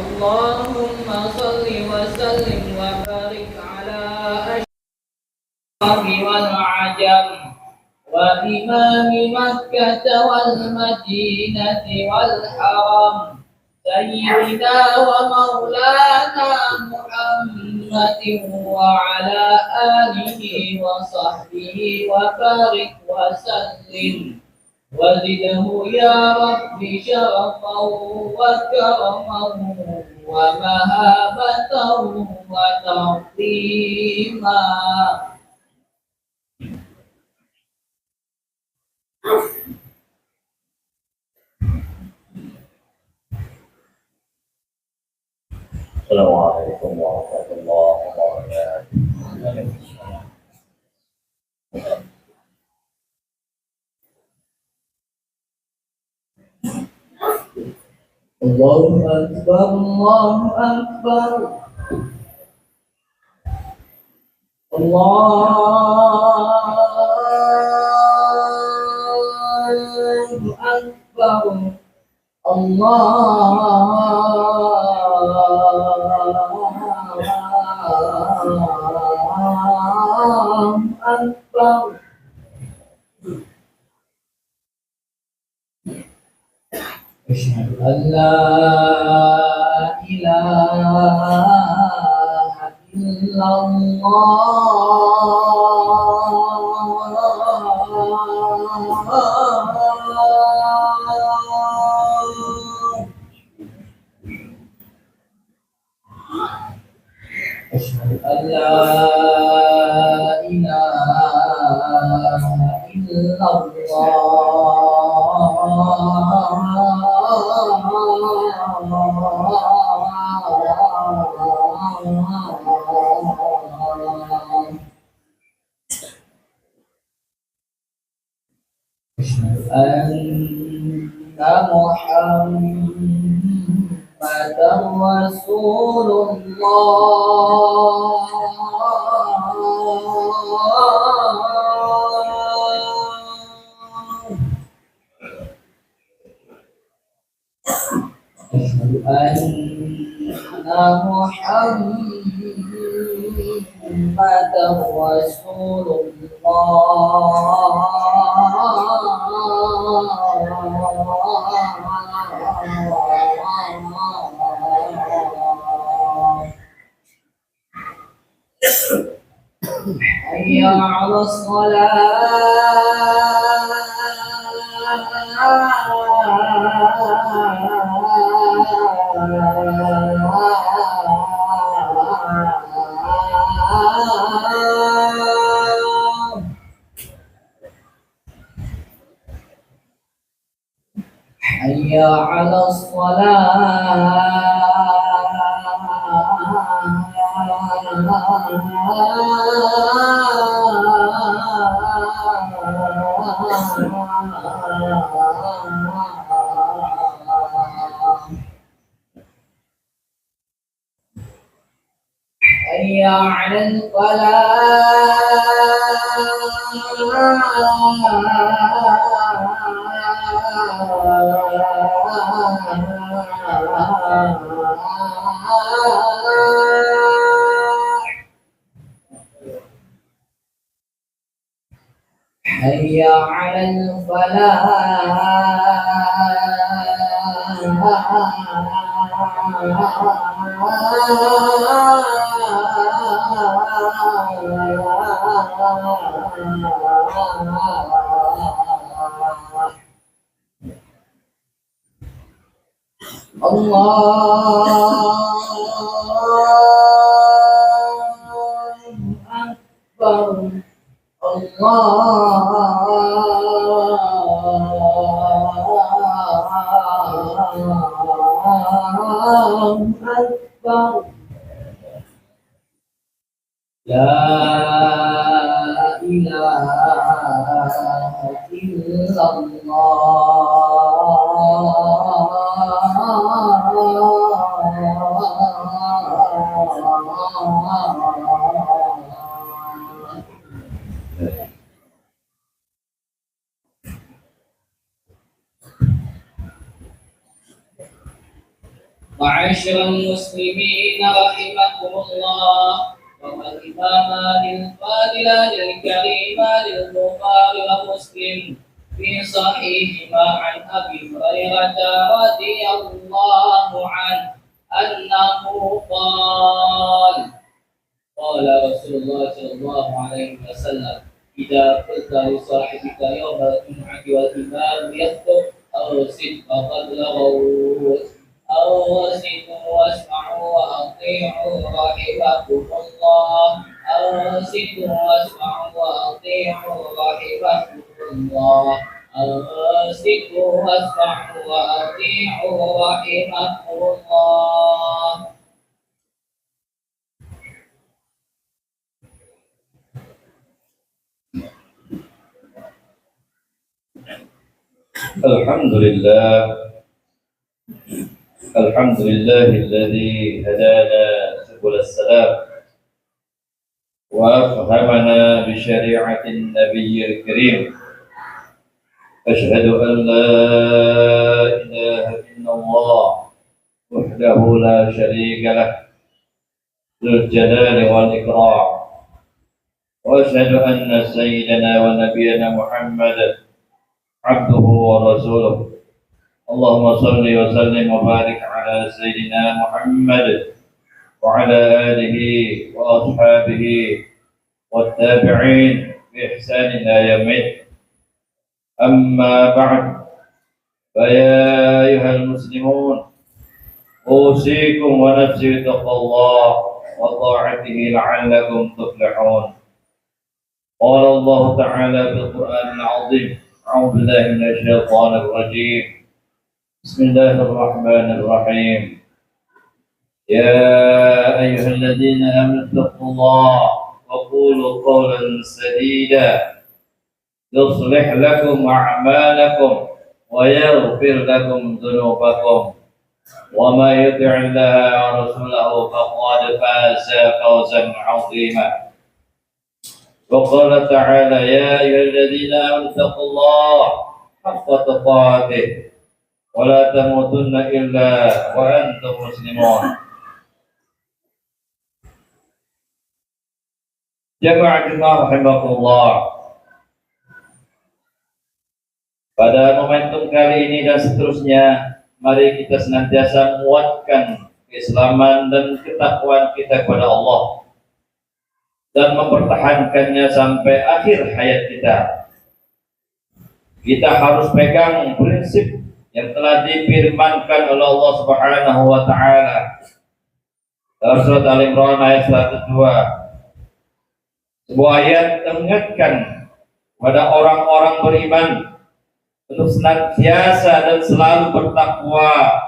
اللهم صل وسلم وبارك على أشرف والعجم وإمام مكة والمدينة والحرم سيدنا ومولانا محمد وعلى آله وصحبه وبارك وسلم وزده يا رب شرفا وكرما ومهابة وتعظيما. السلام عليكم ورحمة الله وبركاته. الله أكبر الله أكبر الله أكبر الله أكبر. أشهد أن لا إله إلا الله. أشهد أن لا إله إلا الله. أشهد أن محمدا رسول الله. أشهد أن محمدا رسول الله. حي على الصلاة. حي على الصلاة. حي على الفلاح. حي على الفلاح. الله أكبر الله أكبر. لا إله إلا الله. معاشر المسلمين رحمكم الله، وما الإمامان الفاضلان الكريمان البخاري ومسلم في صحيحهما عن أبي هريرة رضي الله عنه أنه قال قال رسول الله صلى الله عليه وسلم: إذا قلت لصاحبك يوم الجمعة والإمام يخطب أوصد فقد لغوا، أوصدوا واسمعوا وأطيعوا رحمكم الله، أوصدوا واسمعوا وأطيعوا رحمكم الله، أوصدوا واسمعوا وأطيعوا رحمكم الله. الحمد لله الحمد لله الذي هدانا سبل السلام وأفهمنا بشريعة النبي الكريم. أشهد أن لا إله إلا الله وحده لا شريك له ذو الجلال والإكرام، وأشهد أن سيدنا ونبينا محمدا عبده ورسوله. اللهم صل وسلم وبارك على سيدنا محمد وعلى آله وأصحابه والتابعين بإحسان إلى يوم الدين. أما بعد، فيا أيها المسلمون، أوصيكم ونفسي بتقوى الله وطاعته لعلكم تفلحون. قال الله تعالى في القرآن العظيم: أعوذ بالله من الشيطان الرجيم، بسم الله الرحمن الرحيم. يا أيها الذين آمنوا اتقوا الله وقولوا قولا سديدا يصلح لكم أعمالكم ويغفر لكم ذنوبكم، وما يطع الله ورسوله فقد فاز فوزا عظيما. وقال تعالى: يا أيها الذين آمنوا اتقوا الله حق تقاته ولا تموتن إلا وأنتم مسلمون. Jamaah rahimakumullah. Pada momentum kali ini dan seterusnya, mari kita senantiasa menguatkan keislaman dan ketakwaan kita kepada Allah dan mempertahankannya sampai akhir hayat kita. Kita harus pegang prinsip yang telah difirmankan oleh Allah Subhanahu wa taala dalam surat Al-Imran ayat 102. Sebuah ayat mengingatkan kepada orang-orang beriman untuk senantiasa dan selalu bertakwa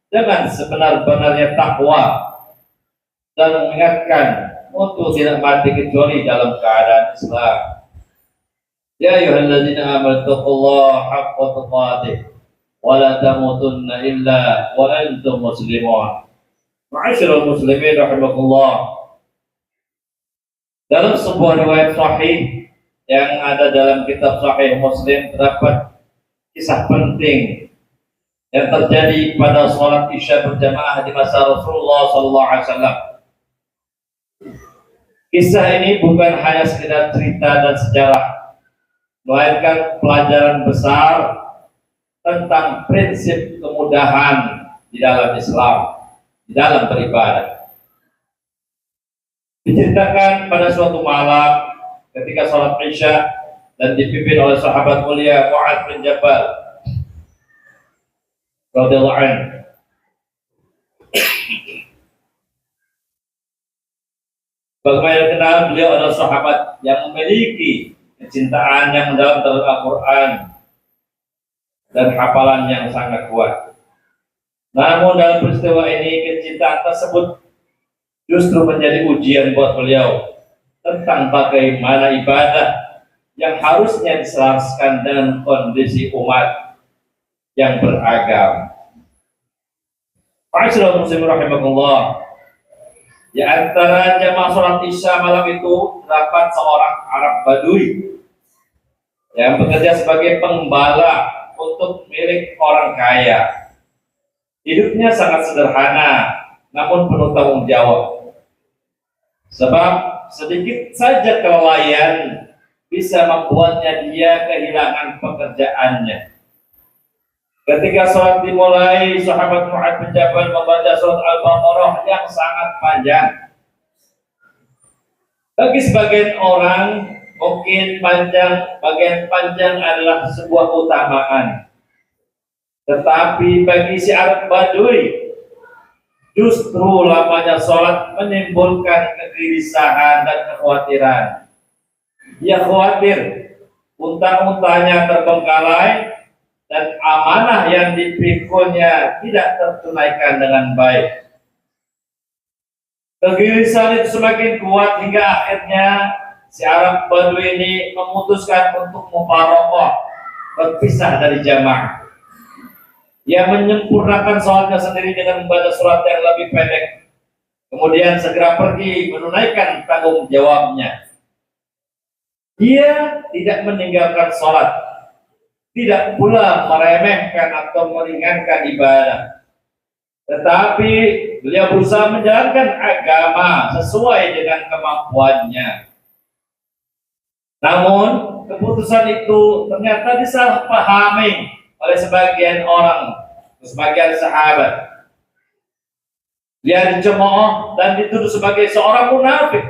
dengan sebenar-benarnya takwa, dan mengingatkan untuk tidak mati kecuali dalam keadaan Islam. Ya ayyuhalladzina amanu taqullaha haqqa tuqatih wa la tamutunna illa wa antum muslimun. Ma'asyiral muslimin rahimakumullah. Dalam sebuah riwayat sahih yang ada dalam kitab Sahih Muslim terdapat kisah penting yang terjadi pada sholat Isya berjamaah di masa Rasulullah SAW. Kisah ini bukan hanya sekedar cerita dan sejarah, melainkan pelajaran besar tentang prinsip kemudahan di dalam Islam, di dalam beribadah. Diceritakan pada suatu malam ketika sholat Isya dan dipimpin oleh sahabat mulia Mu'adz bin Jabal radhiyallahu anhu. Bagaimana kenal, beliau adalah sahabat yang memiliki kecintaan yang mendalam terhadap Al-Quran dan hafalan yang sangat kuat. Namun dalam peristiwa ini, kecintaan tersebut justru menjadi ujian buat beliau tentang bagaimana ibadah yang harusnya diselaraskan dengan kondisi umat yang beragam. Ma'asyiral muslimin rahimakumullah. Di antara jamaah sholat Isya malam itu terdapat seorang Arab Badui yang bekerja sebagai pengembala untuk milik orang kaya. Hidupnya sangat sederhana, namun penuh tanggung jawab. Sebab sedikit saja kelalaian bisa membuatnya dia kehilangan pekerjaannya. Ketika sholat dimulai, sahabat Mu'adz bin Jabal membaca surat Al-Baqarah yang sangat panjang. Bagi sebagian orang, mungkin bagian panjang adalah sebuah keutamaan. Tetapi bagi si Arab Badui, justru lamanya sholat menimbulkan kegelisahan dan kekhawatiran. Dia khawatir unta-untanya terbengkalai dan amanah yang dipikulnya tidak tertunaikan dengan baik. Kegelisahan itu semakin kuat hingga akhirnya si Arab Badui ini memutuskan untuk mufaroqah, berpisah dari jamaah. Ia menyempurnakan sholatnya sendiri dengan membaca surat yang lebih pendek. Kemudian segera pergi menunaikan tanggung jawabnya. Dia tidak meninggalkan sholat, tidak pula meremehkan atau meringankan ibadah. Tetapi beliau berusaha menjalankan agama sesuai dengan kemampuannya. Namun keputusan itu ternyata disalahpahami oleh sebagian orang, sebagian sahabat. Dia dicemooh dan dituduh sebagai seorang munafik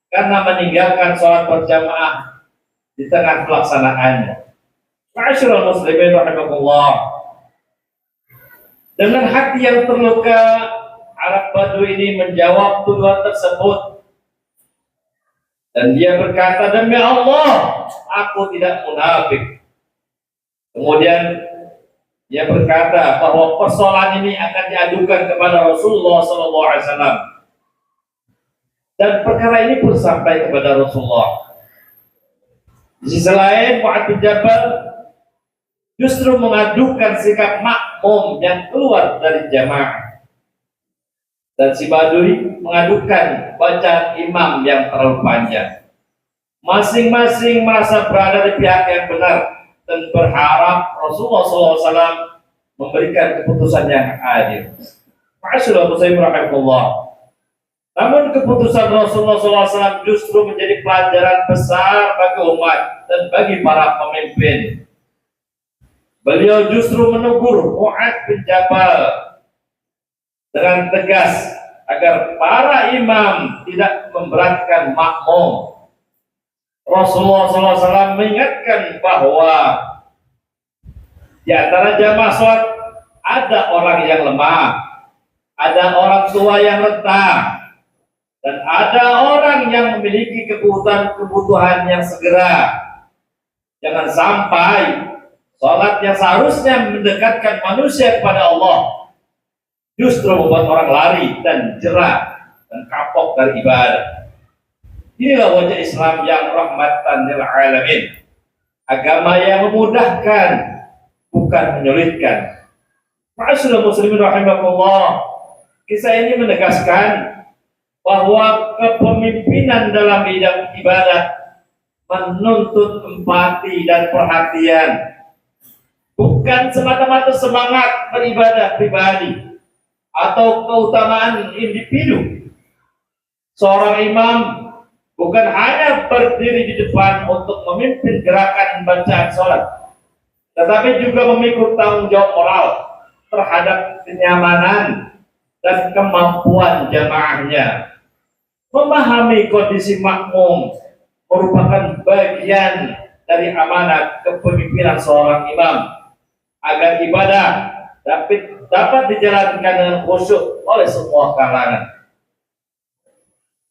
karena meninggalkan sholat berjamaah di tengah pelaksanaannya. Ma'asyiral muslimin rahimakumullah. Dengan hati yang terluka, Arab Badui ini menjawab tuduhan tersebut. Dan dia berkata, demi Allah, aku tidak munafik. Kemudian dia berkata bahwa persoalan ini akan diadukan kepada Rasulullah SAW. Dan perkara ini pun sampai kepada Rasulullah. Di sisi lain, Mu'adz bin Jabal justru mengadukan sikap makmum yang keluar dari jamaah. Dan si Badui mengadukan bacaan imam yang terlalu panjang. Masing-masing merasa berada di pihak yang benar dan berharap Rasulullah SAW memberikan keputusan yang adil. Ma'asyiral muslimin rahimakumullah. Namun keputusan Rasulullah SAW justru menjadi pelajaran besar bagi umat dan bagi para pemimpin. Beliau justru menegur Mu'adz bin Jabal dengan tegas agar para imam tidak memberatkan makmum. Rasulullah SAW mengingatkan bahwa di antara jamaah sholat ada orang yang lemah, ada orang tua yang rentah, dan ada orang yang memiliki kebutuhan yang segera. Jangan sampai sholat yang seharusnya mendekatkan manusia kepada Allah justru membuat orang lari dan jerah dan kapok dari ibadah. Inilah wajah Islam yang rahmatan lil alamin. Agama yang memudahkan, bukan menyulitkan. Ma'asyiral muslimin rahimakumullah. Kisah ini menegaskan bahwa kepemimpinan dalam bidang ibadah menuntut empati dan perhatian, bukan semata-mata semangat beribadah pribadi atau keutamaan individu. Seorang imam bukan hanya berdiri di depan untuk memimpin gerakan bacaan sholat, tetapi juga memikul tanggung jawab moral terhadap kenyamanan dan kemampuan jamaahnya. Memahami kondisi makmum merupakan bagian dari amanat kepemimpinan seorang imam agar ibadah dapat dijalankan dengan khusyuk oleh semua kalangan.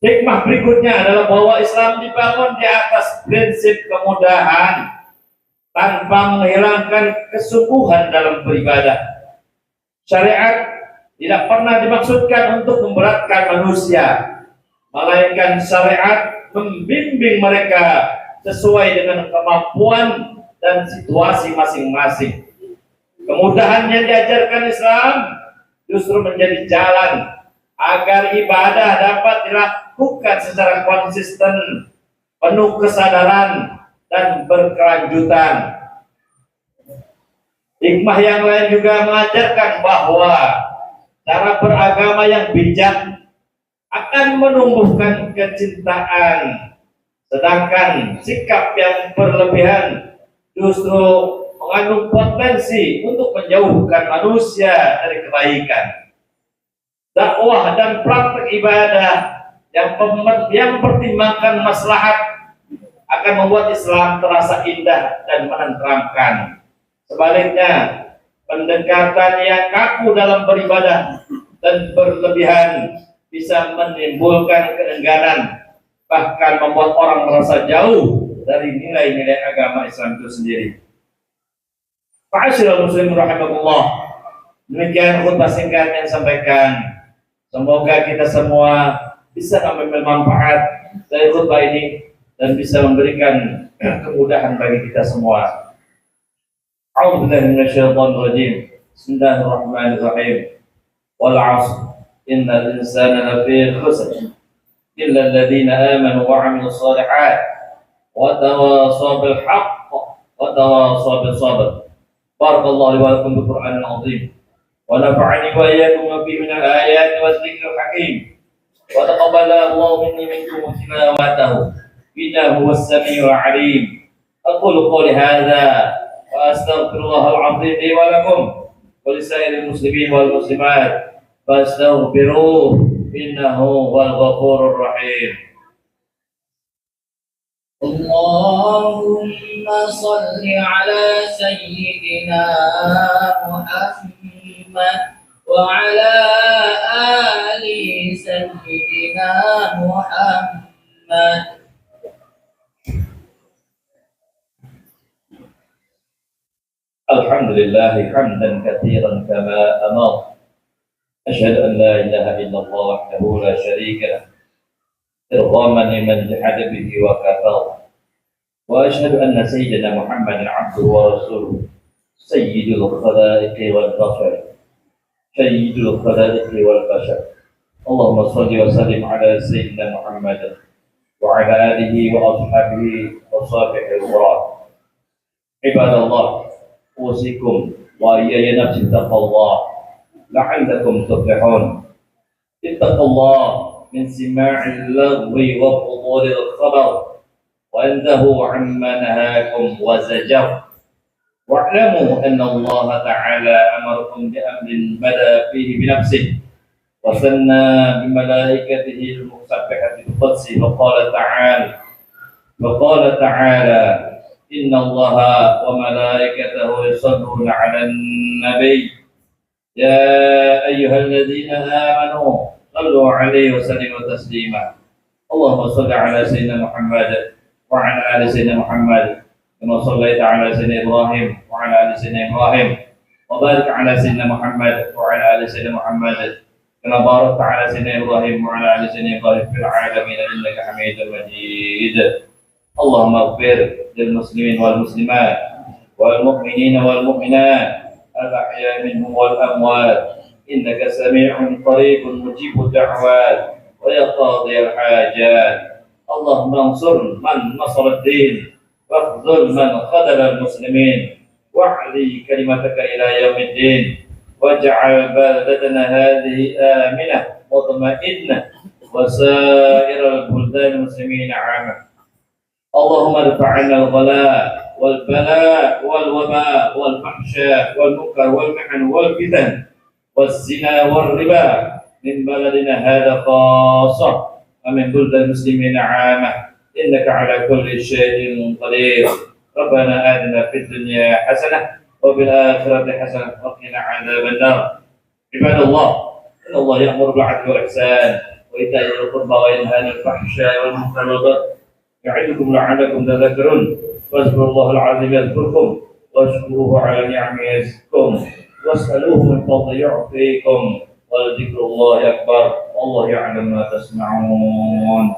Hikmah berikutnya adalah bahwa Islam dibangun di atas prinsip kemudahan tanpa menghilangkan kesungguhan dalam beribadah. Syariat tidak pernah dimaksudkan untuk memberatkan manusia, melainkan syariat membimbing mereka sesuai dengan kemampuan dan situasi masing-masing. Kemudahan yang diajarkan Islam justru menjadi jalan agar ibadah dapat dilakukan secara konsisten, penuh kesadaran dan berkelanjutan. Hikmah yang lain juga mengajarkan bahwa cara beragama yang bijak akan menumbuhkan kecintaan, sedangkan sikap yang berlebihan justru mengandung potensi untuk menjauhkan manusia dari kebaikan. Dakwah dan praktek ibadah yang mempertimbangkan maslahat akan membuat Islam terasa indah dan menenteramkan. Sebaliknya, pendekatan yang kaku dalam beribadah dan berlebihan bisa menimbulkan keengganan, bahkan membuat orang merasa jauh dari nilai-nilai agama Islam itu sendiri. Ma'asyiral muslimin rahimakumullah. Demikian khutbah singkat yang sampaikan. Semoga kita semua bisa mengambil manfaat dari khutbah ini dan bisa memberikan kemudahan bagi kita semua. A'udzubillahi minasyaitonir rajim. Bismillahirrahmanirrahim. Wal 'ashr. Innal insana lafi khusr. Illa alladziina aamanu wa 'amilus shalihaat wa tawashaw bil haqq wa tawashaw bis sabr. Barakallahu li wa lakum bil Qur'anil 'azim. Wa nafa'ani wa iyyakum ma fihi minal ayati waz zikril hakim. Wa taqabbala Allahu minni minkum tilawatahu. Innahu huwas samii'ul 'aliim. Aqulu qawli hadza وأستغفر الله العظيم لي ولكم ولسائر المسلمين والمسلمات فاستغفروه إنه هو الغفور الرحيم. اللهم صل على سيدنا محمد وعلى آل سيدنا محمد. الحمد لله حمدا كثيرا كما أمر. أشهد أن لا إله إلا الله وحده لا شريك له إرغاما لمن جحد به وكفر. وأشهد أن سيدنا محمدا عبده ورسوله سيد الخلائق والبشر سيد الخلائق والبشر. اللهم صل وسلم على سيدنا محمد وعلى آله وأصحابه وصحبه الغرام. عباد الله، أوصيكم وإياي نفسي بتقوى الله لعلكم تفلحون. اتقوا الله من سماع اللغو وفضول الخبر وانتهوا عما نهاكم وزجر. واعلموا أن الله تعالى أمركم بأمر بدا فيه بنفسه وثنى بملائكته المسبحة القدس وقال تعالى إن الله وملائكته يصلون على النبي يا أيها الذين آمنوا صلوا عليه وسلموا تسليما. اللهم صل على سيدنا محمد وعلى آل سيدنا محمد كما صليت على سيدنا إبراهيم وعلى آل سيدنا إبراهيم وبارك على سيدنا محمد وعلى آل سيدنا محمد كما باركت على سيدنا إبراهيم وعلى آل سيدنا إبراهيم في العالمين إنك حميد مجيد. اللهم اغفر للمسلمين والمسلمات والمؤمنين والمؤمنات الأحياء منهم والأموات إنك سميع قريب مجيب الدعوات ويا قاضي الحاجات. اللهم انصر من نصر الدين واخذل من خذل المسلمين واعلي كلمتك إلى يوم الدين واجعل بلدتنا هذه آمنة مطمئنة وسائر البلدان المسلمين عامة. اللهم ارفع عنا الغلاء والبلاء والوباء والفحشاء والمنكر والمحن والفتن والزنا والربا من بلدنا هذا خاصة ومن بلدان المسلمين عامة إنك على كل شيء قدير. ربنا آتنا في الدنيا حسنة وفي الآخرة حسنة وقنا عذاب النار. عباد الله، إن الله يأمر بالعدل والإحسان وإيتاء ذي القربى وينهى عن الفحشاء والمنكر والبغي يعظكم لعلكم تذكرون. واذكروا الله العظيم يذكركم واشكروه على نعمه يزدكم واسألوه من فضله يعطيكم ولذكر الله أكبر والله يعلم ما تصنعون.